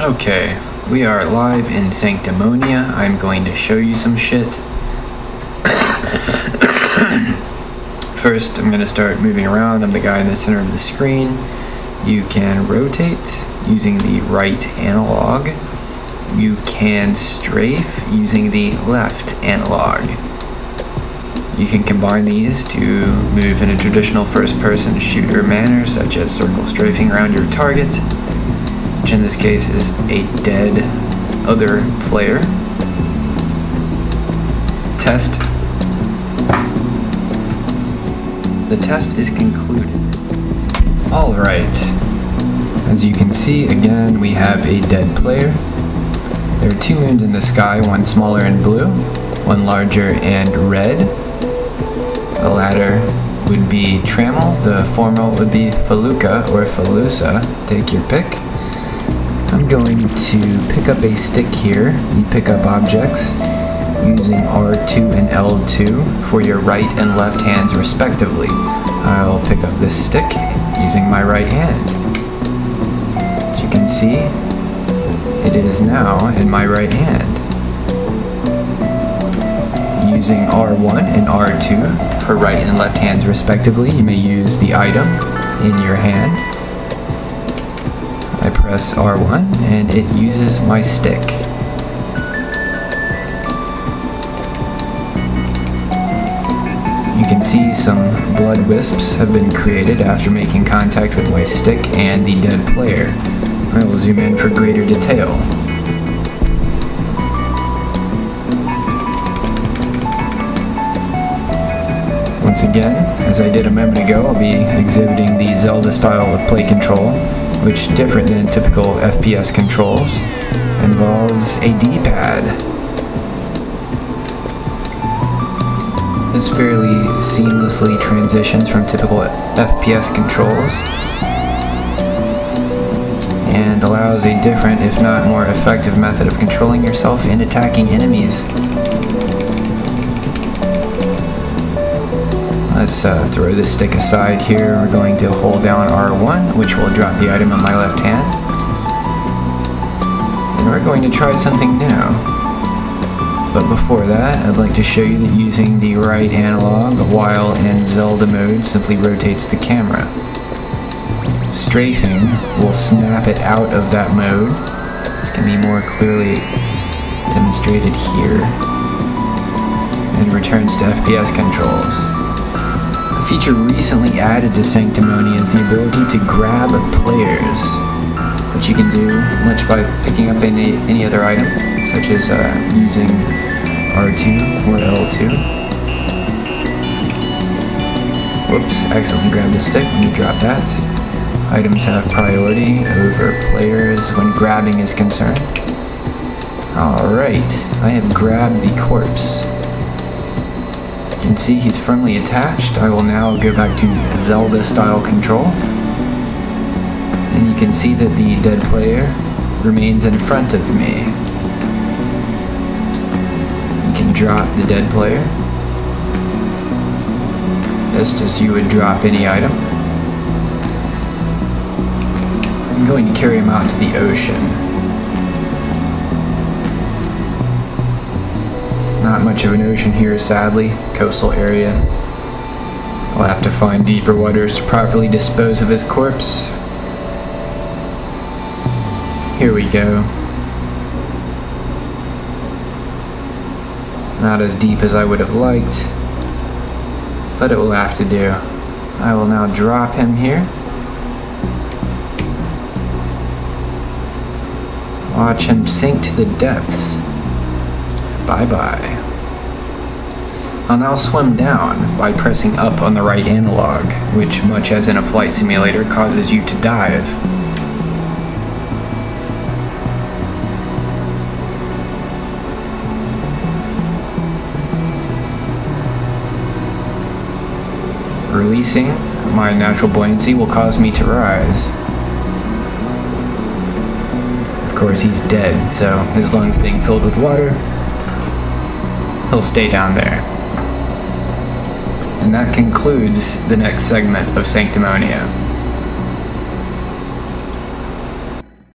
Okay, we are live in Sanctimonia. I'm going to show you some shit. First, I'm going to start moving around. I'm the guy in the center of the screen. You can rotate using the right analog. You can strafe using the left analog. You can combine these to move in a traditional first-person shooter manner, such as circle strafing around your target, which in this case is a dead other player. Test. The test is concluded. Alright. As you can see, again, we have a dead player. There are two moons in the sky, one smaller and blue, one larger and red. The latter would be Trammel, the former would be Felucca or Felusa, take your pick. I'm going to pick up a stick here. You pick up objects using R2 and L2 for your right and left hands respectively. I'll pick up this stick using my right hand. As you can see, it is now in my right hand. Using R1 and R2 for right and left hands respectively, you may use the item in your hand. I press R1 and it uses my stick. You can see some blood wisps have been created after making contact with my stick and the dead player. I will zoom in for greater detail. Once again, as I did a moment ago, I'll be exhibiting the Zelda style of play control, which, different than typical FPS controls, involves a D-pad. This fairly seamlessly transitions from typical FPS controls and allows a different, if not more effective, method of controlling yourself and attacking enemies. Let's throw this stick aside here. We're going to hold down R1, which will drop the item in my left hand. And we're going to try something new. But before that, I'd like to show you that using the right analog while in Zelda mode simply rotates the camera. Strafing will snap it out of that mode. This can be more clearly demonstrated here. And returns to FPS controls. A feature recently added to Sanctimonia is the ability to grab players, which you can do much by picking up any other item, such as using R2 or L2. Whoops, accidentally grabbed a stick. Let me drop that. Items have priority over players when grabbing is concerned. Alright, I have grabbed the corpse. You can see he's firmly attached. I will now go back to Zelda style control. And you can see that the dead player remains in front of me. You can drop the dead player, just as you would drop any item. I'm going to carry him out to the ocean. Not much of an ocean here, sadly. Coastal area. I'll have to find deeper waters to properly dispose of his corpse. Here we go. Not as deep as I would have liked, but it will have to do. I will now drop him here. Watch him sink to the depths. Bye-bye. I'll now swim down by pressing up on the right analog, which, much as in a flight simulator, causes you to dive. Releasing my natural buoyancy will cause me to rise. Of course, he's dead, so his lungs being filled with water, he'll stay down there. And that concludes the next segment of Sanctimonia.